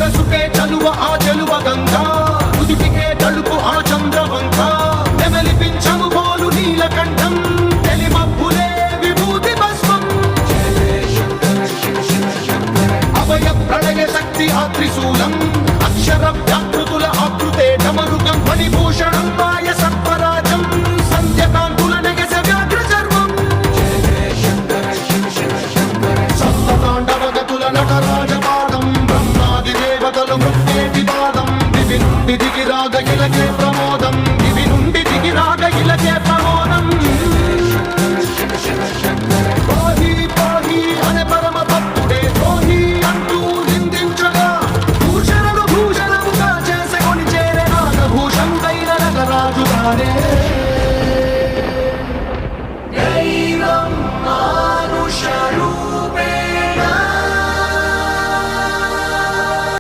సొగసుకే చలువ ఆ చెలువ గంగా ఉదిటికే తడుపు ఆ చంద్రవంక నెమలిపించము పోలు నీలకంఠం తెలిమబ్బులే విభూతి భస్మం అభయ ప్రళయ శక్తి ఆ త్రిశూలం అక్షర